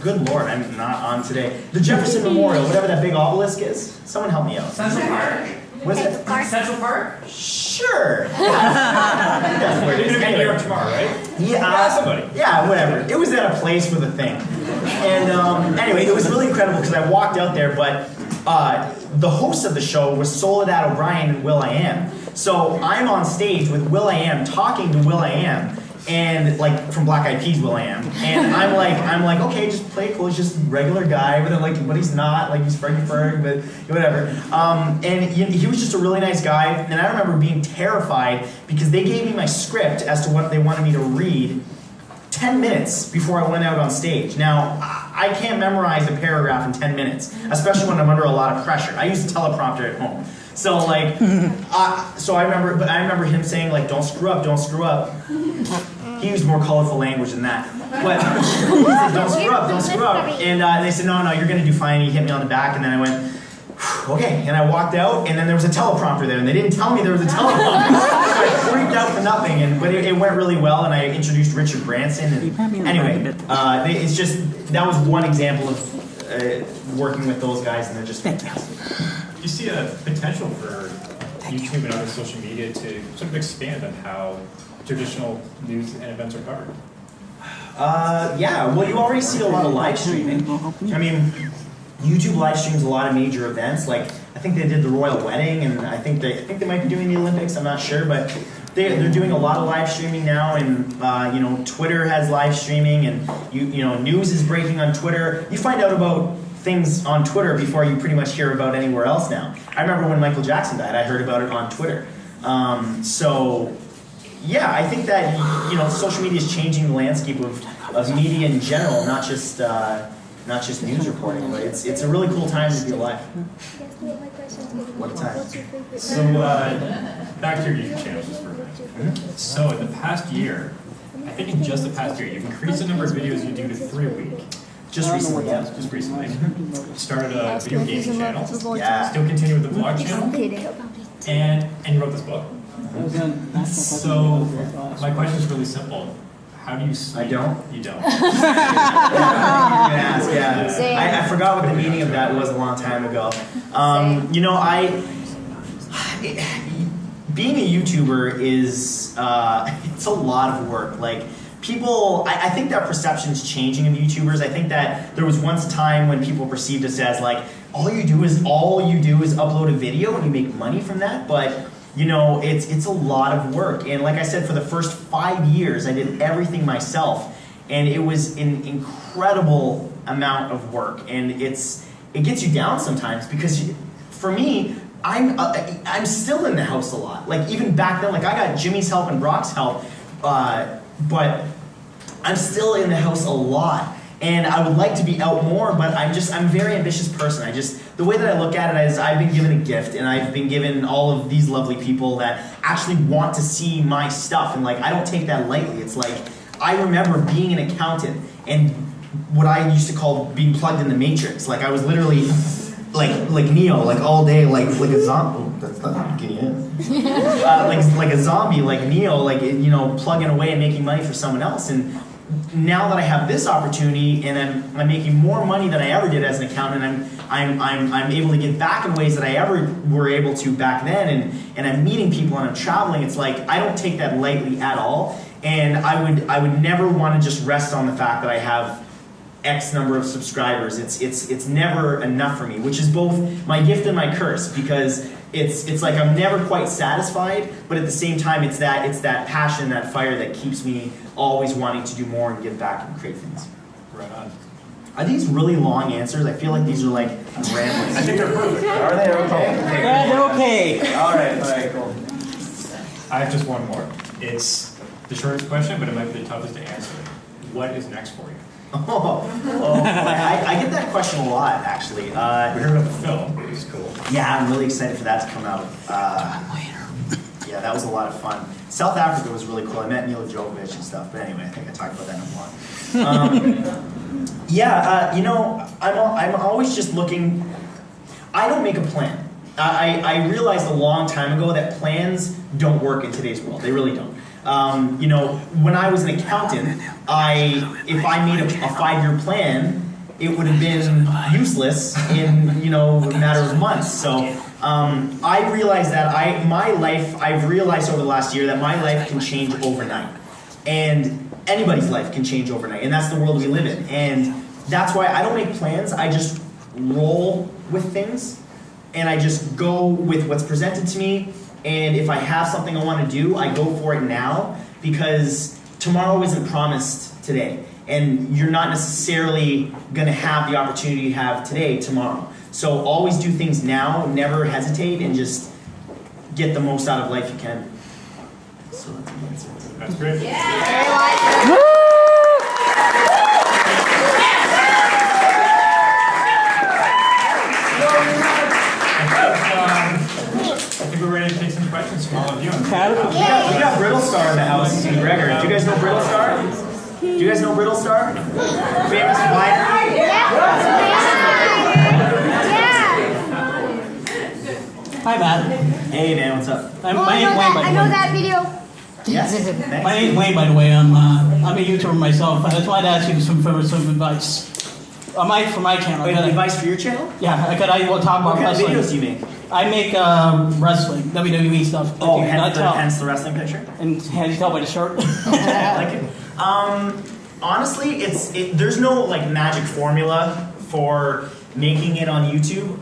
good Lord, I'm not on today. The Jefferson Memorial, whatever that big obelisk is. Someone help me out. Central Park. What is it? Central Park? Sure. That's where it is. You're going to New York tomorrow, right? Yeah. Somebody. Yeah, whatever. It was at a place with a thing. And anyway, it was really incredible because I walked out there, but the host of the show was Soledad O'Brien and will.i.am. So I'm on stage with will.i.am talking to will.i.am. And from Black Eyed Peas, will.i.am, and I'm like, okay, just play it cool. He's just a regular guy, but but he's not. He's Fergie Ferg, but whatever. And he was just a really nice guy. And I remember being terrified because they gave me my script as to what they wanted me to read 10 minutes before I went out on stage. Now, I can't memorize a paragraph in 10 minutes, especially when I'm under a lot of pressure. I use a teleprompter at home. So so I remember him saying don't screw up, don't screw up. He used more colorful language than that. But he said, don't screw up, don't screw up. And they said, no, you're going to do fine. He hit me on the back, and then I went, okay. And I walked out, and then there was a teleprompter there, and they didn't tell me there was a teleprompter. So I freaked out for nothing, but it went really well, and I introduced Richard Branson. And anyway, it's just, that was one example of working with those guys, and they're just fantastic. Do you see a potential for YouTube and other social media to sort of expand on how traditional news and events are covered? Yeah, well, you already see a lot of live streaming. I mean, YouTube live streams a lot of major events. Like, I think they did the royal wedding, and I think they might be doing the Olympics. I'm not sure, but they're doing a lot of live streaming now. And you know, Twitter has live streaming, and you know, news is breaking on Twitter. You find out about things on Twitter before you pretty much hear about anywhere else now. I remember when Michael Jackson died, I heard about it on Twitter. So yeah, I think that, you know, social media is changing the landscape of media in general, not just news reporting. But it's a really cool time to be alive. What a time. So back to your YouTube channel just for a minute. So in the past year, I think in just the past year, you've increased the number of videos you do to 3 a week. Just recently, yeah. Just recently. Started a video gaming channel. Yeah. Still continue with the vlog channel. And you wrote this book. So my question is really simple. How do you sleep? I don't. You don't. I forgot what the meaning of that was a long time ago. You know, being a YouTuber is it's a lot of work. Like, people, I think that perception's changing of YouTubers. I think that there was once a time when people perceived us as like, all you do is upload a video and you make money from that. But you know, it's a lot of work. And like I said, for the first 5 years, I did everything myself, and it was an incredible amount of work. And it gets you down sometimes, because for me, I'm still in the house a lot. Like, even back then, like, I got Jimmy's help and Brock's help, but I'm still in the house a lot. And I would like to be out more, but I'm a very ambitious person. The way that I look at it is, I've been given a gift, and I've been given all of these lovely people that actually want to see my stuff, and like, I don't take that lightly. It's like, I remember being an accountant, and what I used to call being plugged in the Matrix. Like, I was literally like Neo, like all day, like a zombie. Oh, that's not getting in. Like a zombie, like Neo, like, you know, plugging away and making money for someone else. And now that I have this opportunity, and I'm making more money than I ever did as an accountant, I'm able to give back in ways that I ever were able to back then, and I'm meeting people and I'm traveling. It's like, I don't take that lightly at all, and I would never want to just rest on the fact that I have X number of subscribers. It's never enough for me, which is both my gift and my curse, because it's like I'm never quite satisfied, but at the same time, it's that passion, that fire that keeps me always wanting to do more and give back and create things. Right on. Are these really long answers? I feel like these are like rambling. I think they're perfect. Are they okay? Yeah, they're okay. All right, cool. I have just one more. It's the shortest question, but it might be the toughest to answer. What is next for you? I get that question a lot, actually. We heard about the film, which is cool. Yeah, I'm really excited for that to come out. Yeah, that was a lot of fun. South Africa was really cool. I met Mila Jovovich and stuff, but anyway, I think I talked about that in a lot. Yeah, you know, I'm always just looking. I don't make a plan. I realized a long time ago that plans don't work in today's world. They really don't. You know, when I was an accountant, if I made a 5-year plan, it would have been useless in, you know, a matter of months. So I realized that I've realized over the last year that my life can change overnight. And anybody's life can change overnight. And that's the world we live in. And that's why I don't make plans. I just roll with things. And I just go with what's presented to me. And if I have something I want to do, I go for it now, because tomorrow isn't promised today. And you're not necessarily going to have the opportunity you have today, tomorrow. So always do things now, never hesitate, and just get the most out of life you can. So that's the answer. That's great. Yeah. I think we're ready to take some questions from all of you. We got Brittle Star in the house, Gregor. Do you guys know Brittle Star? know Brittlestar? Famous winery? Hi, Matt. Hey, man, what's up? My name's Wayne, by the I know way. that video. Yes. My name's Wayne, by the way. I'm a YouTuber myself. I just wanted to ask you some advice. For my channel. Wait, advice for your channel? Yeah, I will talk about What kind of wrestling. videos do you make? I make wrestling, WWE stuff. Oh, hence the wrestling picture? And as you tell by the shirt. I like it. Honestly, there's no like magic formula for making it on YouTube.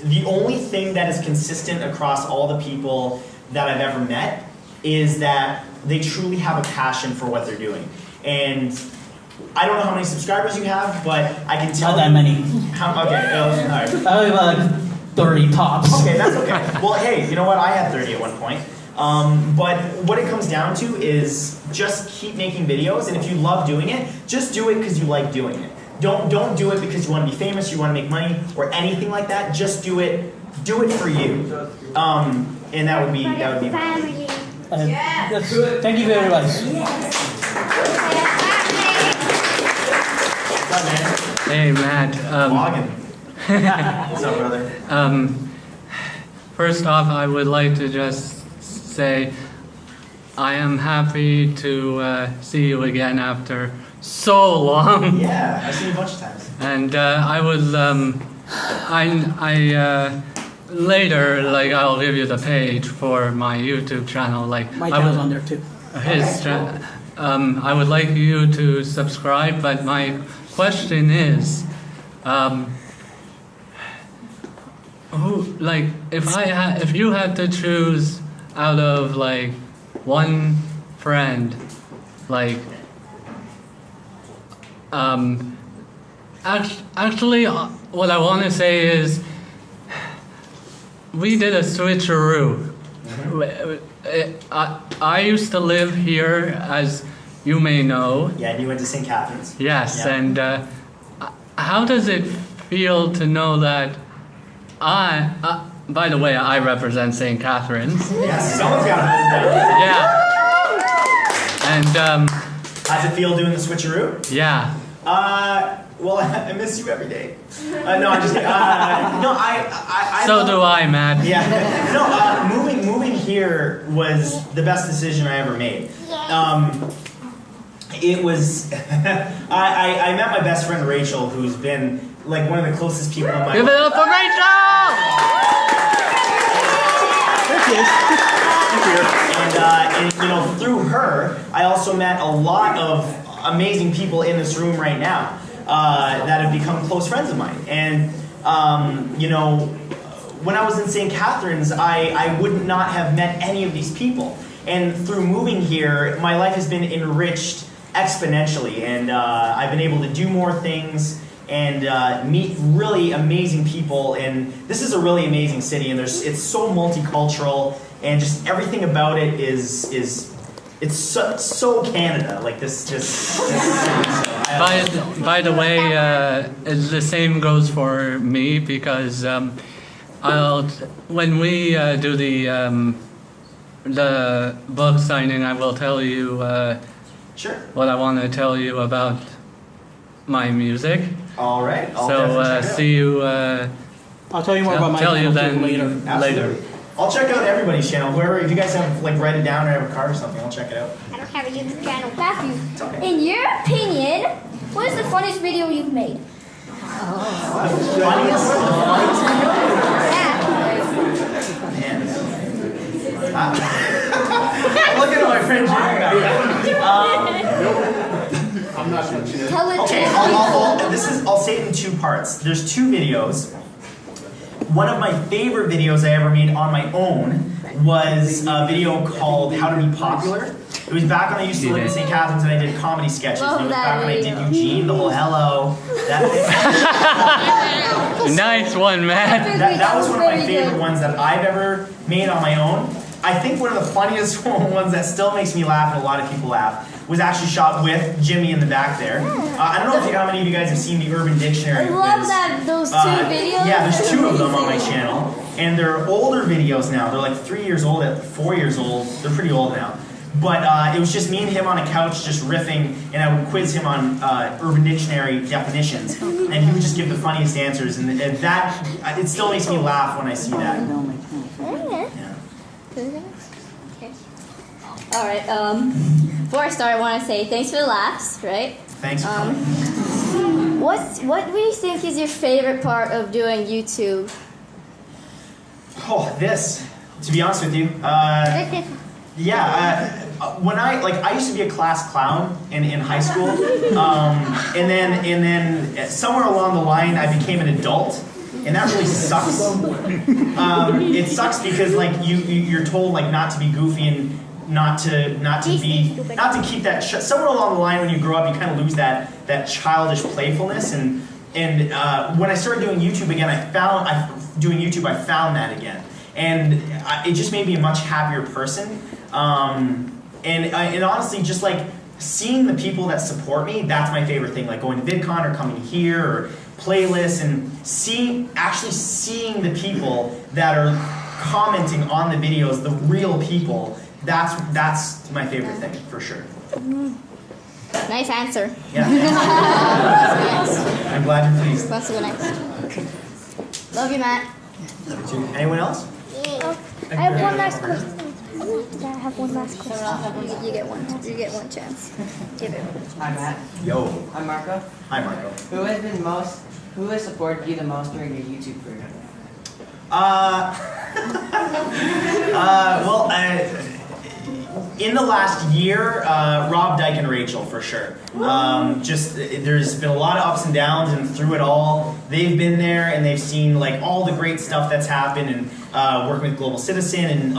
The only thing that is consistent across all the people that I've ever met is that they truly have a passion for what they're doing. And I don't know how many subscribers you have, but I can tell. Not that many. All right. I have like 30 tops. Okay, that's okay. Well, hey, you know what? I had 30 at one point. But what it comes down to is just keep making videos, and if you love doing it, just do it because you like doing it. Don't do it because you want to be famous, you want to make money, or anything like that. Just do it for you. And that would be family. Thank you very much. What's up, man? Hey, Matt. What's up, brother? First off, I would like to just say I am happy to see you again after so long. Yeah, I've seen you a bunch of times. And I would, later, like, I'll give you the page for my YouTube channel. Like, My channel's on there too. I would like you to subscribe, but my question is, if you had to choose out of like one friend, like, actually, what I want to say is, we did a switcheroo. I used to live here, as you may know. Yeah, and you went to St. Catharines. Yes, Yeah. and how does it feel to know that by the way, I represent St. Catharines. Yes, someone's got to hold Yeah. And how's it feel doing the switcheroo? Yeah. Well, I miss you every day. No, I'm just kidding. I so do I, Matt. Yeah. No, moving here was the best decision I ever made. It was. I met my best friend Rachel, who's been like one of the closest people in my life. Give it up for Rachel! There she is. And you know, through her, I also met a lot of amazing people in this room right now that have become close friends of mine. And you know, when I was in St. Catharines, I would not have met any of these people. And through moving here, my life has been enriched exponentially, and I've been able to do more things and meet really amazing people. And this is a really amazing city, and it's so multicultural, and just everything about it is it's so Canada. Like this city. So By the way, the same goes for me, because when we do the book signing, I will tell you sure what I want to tell you about my music. All right. So see you. I'll tell you more about my tell you channel then later. I'll check out everybody's channel. Whoever, if you guys have like write it down or have a card or something, I'll check it out. I don't have a YouTube channel. Matthew, in your opinion, what is the funniest video you've made? Funniest video? Yeah. Man. I'm looking at my friend Jimmy now. I'm not going to. Tell it Okay, to I'll say it in two parts. There's two videos. One of my favorite videos I ever made on my own was a video called How to Be Popular. It was back when I used to live in St. Catharines and I did comedy sketches. Love It was that back when I video. did Eugene, the whole hello. That Nice one, man. That was one of my favorite ones that I've ever made on my own. I think one of the funniest ones that still makes me laugh and a lot of people laugh was actually shot with Jimmy in the back there. I don't know how many of you guys have seen the Urban Dictionary I love quiz. those two videos. Yeah, there's two of them on my Amazing. channel. And they're older videos now. They're like 3 years old, 4 years old. They're pretty old now. But it was just me and him on a couch just riffing, and I would quiz him on Urban Dictionary definitions, and he would just give the funniest answers, and that, it still makes me laugh when I see that. Yeah. Okay. All right. Before I start, I want to say thanks for the laughs. Right. Thanks for coming. What do you think is your favorite part of doing YouTube? Oh, this. To be honest with you, when I used to be a class clown in high school, and then somewhere along the line I became an adult, and that really sucks. It sucks because like you're told like not to be goofy and not to keep that somewhere along the line when you grow up you kind of lose that childish playfulness, and when I started doing YouTube again, I found that again, and it just made me a much happier person. And honestly, just like seeing the people that support me, that's my favorite thing. Like going to VidCon or coming here or playlists and actually seeing the people that are commenting on the videos, the real people. That's my favorite thing for sure. Nice answer. Yeah. I'm glad you're pleased. Let's go next. Love you, Matt. Anyone else? I have one last question. I have one last question. You get one chance. Give it. Hi, Matt. Yo. I'm Marco. Hi, Marco. Who has supported you the most during your YouTube career? In the last year, Rob, Dyke, and Rachel for sure. There's been a lot of ups and downs, and through it all, they've been there and they've seen like all the great stuff that's happened, and working with Global Citizen, and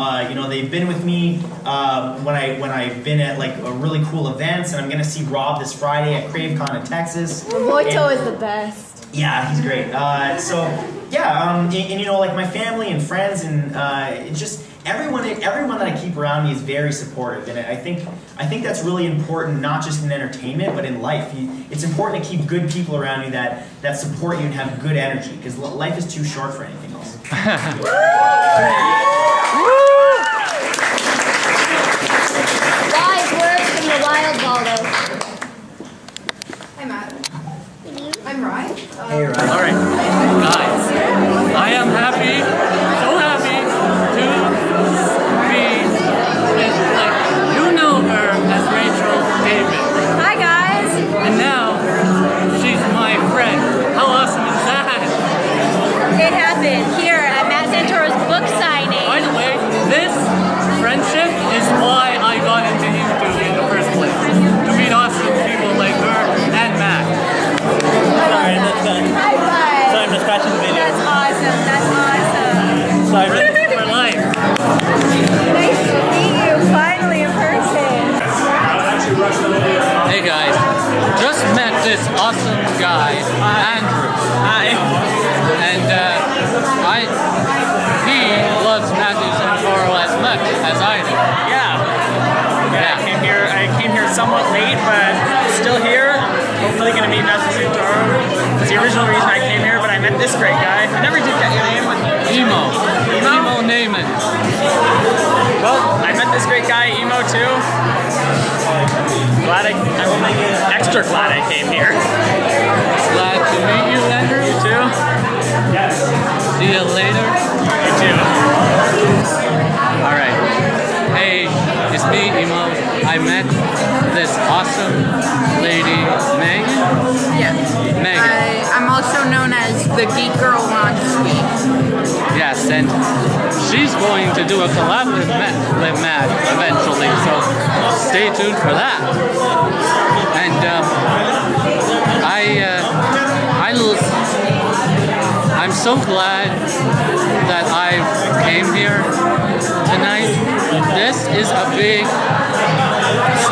they've been with me when I've been at like really cool events, and I'm gonna see Rob this Friday at CraveCon in Texas. Roboito is the best. Yeah, he's great. Like my family and friends, and just everyone that I keep around me is very supportive, and I think that's really important, not just in entertainment, but in life. It's important to keep good people around you that support you and have good energy, because life is too short for anything else. Wise words from the wild Baldo. Hi, Matt. I'm Rye. Hey, Rye. All right, guys, I am happy, so happy to be with, you know her as racheldavid. Hi, guys. And now, she's my friend. How awesome is that? It happened here at Matt Santoro's book signing. By the way, this friendship is why I got into YouTube in the first place. To meet awesome people like her and Matt. Sorry, that's done. High five. Sorry, I'm just crashing the video. That's awesome. That's awesome. Sorry. Friends for life. Nice to meet you finally in person. Hey guys, just met this awesome guy, Andrew. Hi. And he loves Matthew Santoro as much as I do. Yeah. I came here somewhat late, but still here. Hopefully going to meet Matthew Santoro. It's the original reason I came here, but I met this great guy. I never did get your name. Emo Naaman. Well, I met this great guy, Emo, too. I'm extra glad I came here. Glad to meet you, Andrew. You too? Yes. See you later. You too. Alright. Hey, it's me, Emo. I met this awesome lady, Megan. Yeah. Megan. I'm also known as the Geek Girl on Sweet. Yes, and she's going to do a collab with Matt eventually, so stay tuned for that. And I'm so glad that I came here tonight. This is a big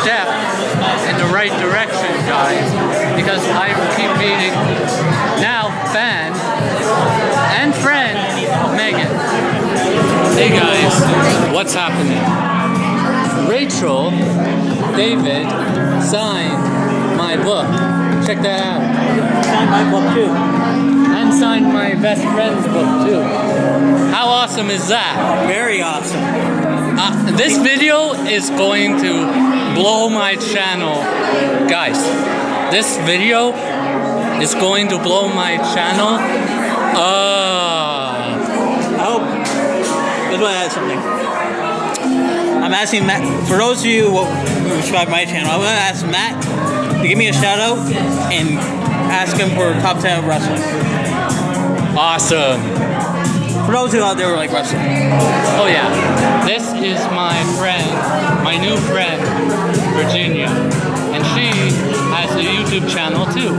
step in the right direction, guys, because I keep meeting now fan and friend Megan. Hey guys, what's happening? racheldavid signed my book. Check that out. Signed my book too. And signed my best friend's book too. How awesome is that? Very awesome. This video is going to blow my channel. Guys, this video is going to blow my channel. I hope. Let's add something. I'm asking Matt, for those of you who subscribe to my channel, I'm going to ask Matt to give me a shout out and ask him for top 10 of wrestling. Awesome. For those who out there who like wrestling. Oh yeah, this is my friend, my new friend, Virginia, and she has a YouTube channel too.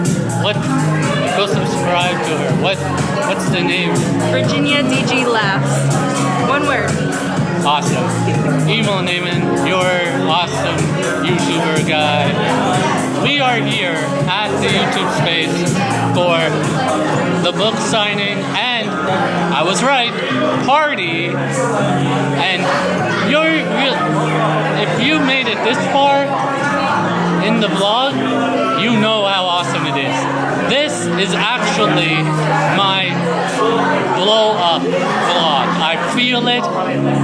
Go subscribe to her. What's the name? Virginia DG Laughs. One word. Awesome. Evil Naaman, you're awesome YouTuber guy. We are here at the YouTube space for the book signing and, I was right, party. And if you made it this far in the vlog, you know how awesome it is. This is actually my blow up vlog. I feel it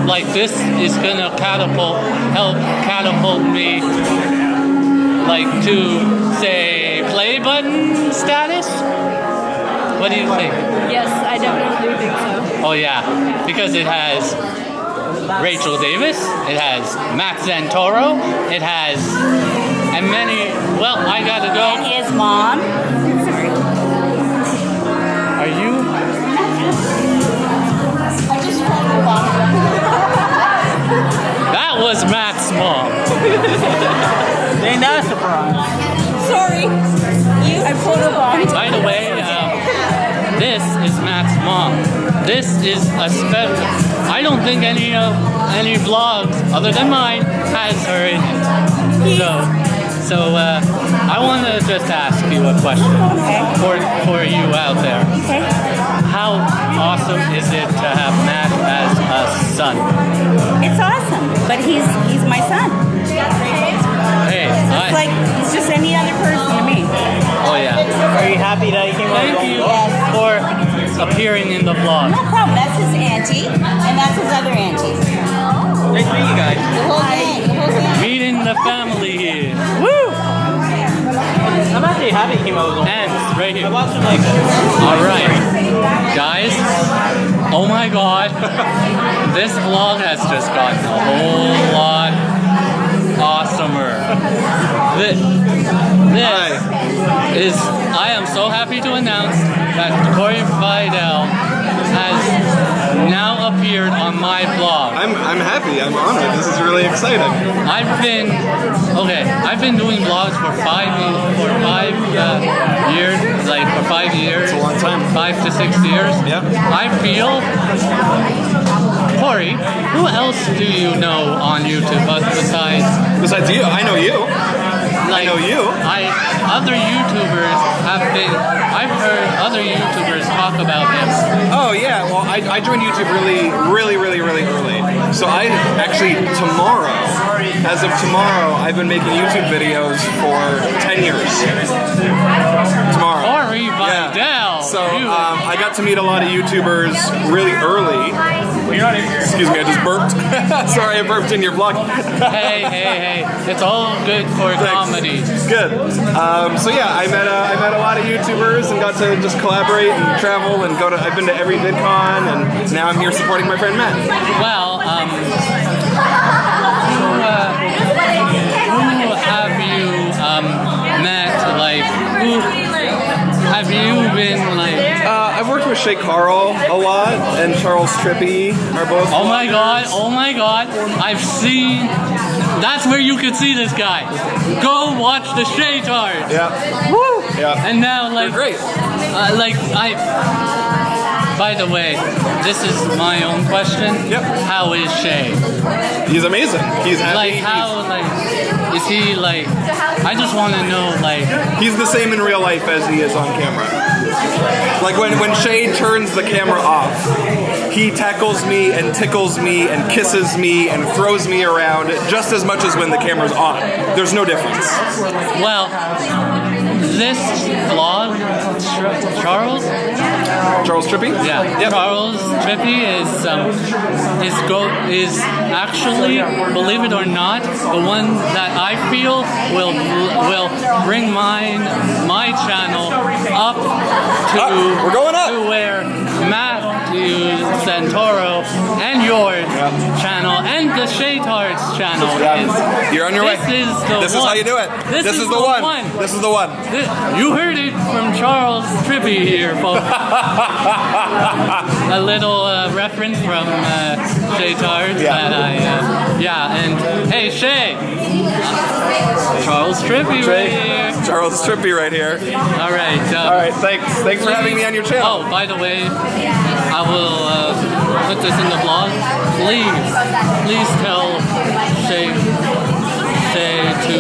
like this is gonna help catapult me like to say play button status. What do you think? Yes, I definitely think so. Oh yeah, because it has Rachel Davis, it has Matt Santoro, it has and many. Well, I gotta go. And his mom. Are you? I just followed along. That was Matt's mom. Ain't that a surprise? Sorry. I pulled a bomb. By the way, this is Matt's mom. This is a special. I don't think any vlogs other than mine has her in it. So I want to just ask you a question for you out there. Okay. How awesome is it to have Matt as a son? It's awesome, but he's my son. Hey, He's just any other person to me. Oh yeah. Are you happy that he came over? Thank you for appearing in the vlog. No problem. That's his auntie, and that's his other auntie. Nice to meet you guys. The whole gang. Meeting the family here. Woo! I'm actually happy he came over. And right here. I watched him like Alright, guys, oh my god, this vlog has just gotten a whole lot awesomer. This is, I am so happy to announce that Corey Vidal has now appeared on my vlog. I'm happy. I'm honored. This is really exciting. I've been doing vlogs for 5 years, like for 5 years. It's a long time. 5 to 6 years. Yeah. I feel, Corey, who else do you know on YouTube Besides you? I know you. Like, I know you. Other YouTubers I've heard other YouTubers talk about him. Oh yeah, well I joined YouTube really early. So I actually as of tomorrow, I've been making YouTube videos for 10 years. Tomorrow. Corey Vidal. Yeah. So I got to meet a lot of YouTubers really early. Excuse me, I just burped. Sorry, I burped in your vlog. Hey, it's all good for comedy. Good. So yeah, I met a lot of YouTubers and got to just collaborate and travel and go to. I've been to every VidCon and now I'm here supporting my friend Matt. Well, who have you met? Like, who have you been like? I've worked with Shay Carl a lot, and Charles Trippy are both. Oh my god! I've seen. That's where you could see this guy. Go watch the Shay Tart. Yeah. Woo! Yeah. And now, like, they're great. By the way, this is my own question. Yep. How is Shay? He's amazing. He's happy. Like, how, is he, like, I just want to know, like... He's the same in real life as he is on camera. Like, when Shay turns the camera off, he tackles me and tickles me and kisses me and throws me around just as much as when the camera's on. There's no difference. Well... This vlog, Charles, Charles Trippy? Yeah. Yep. Charles Trippy is actually, believe it or not, the one that I feel will bring my channel up to we're going up. to where Matthew Santoro and your channel and the Shaytards channel is. You're on your way. This is how you do it. This is the one. This is the one. You heard it from Charles Trippy here, folks. A little reference from Shaytards that and hey Shay, Charles Trippy right here. Charles Trippy right here. All right. All right. Thanks for having me on your channel. Oh, by the way, I will put this in the vlog. Please tell Shay to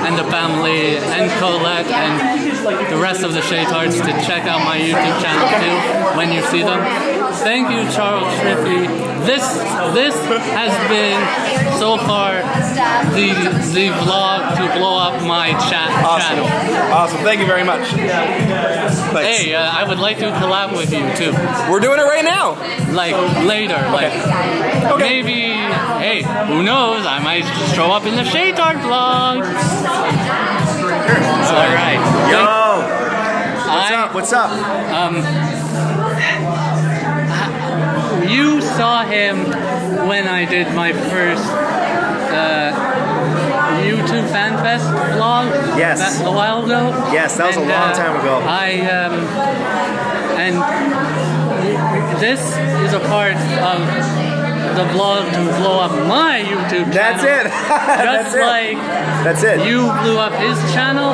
and the family and Colette and the rest of the Shaytards to check out my YouTube channel too when you see them. Thank you, Charles Trippy. This has been so far the vlog to blow up my channel. Awesome. Thank you very much. Thanks. Hey, I would like to collab with you too. We're doing it right now. Like later, maybe. Hey, who knows? I might show up in the Shaytard vlog. All right. Yo. What's up? You saw him when I did my first YouTube Fan Fest vlog. Yes. A while ago. Yes, that was a long time ago. And this is a part of the vlog to blow up my YouTube channel. That's it. That's it. You blew up his channel.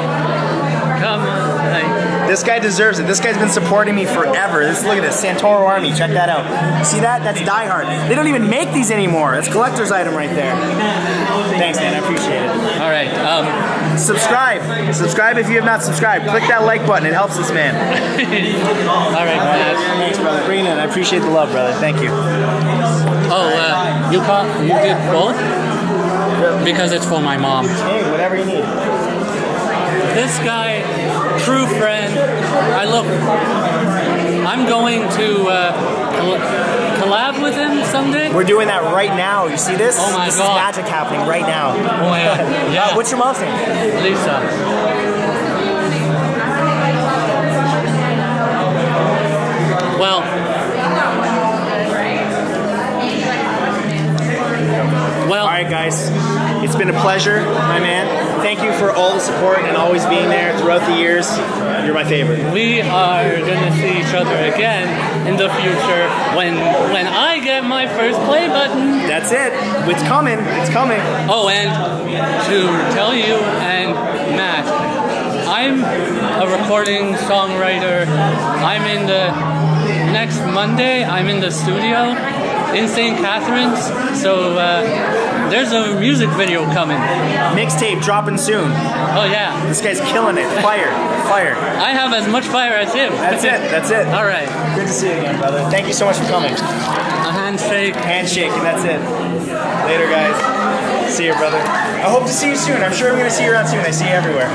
Come on, this guy deserves it. This guy's been supporting me forever. Look at this, Santoro Army. Check that out. See that? That's Die Hard. They don't even make these anymore. That's a collector's item right there. Thanks, man. I appreciate it. All right. Subscribe. Subscribe if you have not subscribed. Click that like button. It helps us, man. All right. Thanks, brother. Bring it in. I appreciate the love, brother. Thank you. Oh, you did both? Because it's for my mom. Hey, whatever you need. This guy, true friend. I'm going to collab with him someday. We're doing that right now. You see this? Oh my God. This is magic happening right now. Oh yeah. Yeah. What's your mom's name? Lisa. Well. All right, guys. It's been a pleasure, my man. Thank you for all the support and always being there throughout the years. You're my favorite. We are gonna see each other again in the future when I get my first play button. That's it. It's coming. It's coming. Oh, and to tell you and Matt, I'm a recording songwriter. I'm in the next Monday. I'm in the studio in St. Catharines. So there's a music video coming. Mixtape dropping soon. Oh yeah. This guy's killing it. Fire. Fire. I have as much fire as him. That's it. That's it. All right. Good to see you again, brother. Thank you so much for coming. A handshake. Handshake, and that's it. Later, guys. See you, brother. I hope to see you soon. I'm sure I'm going to see you around soon. I see you everywhere.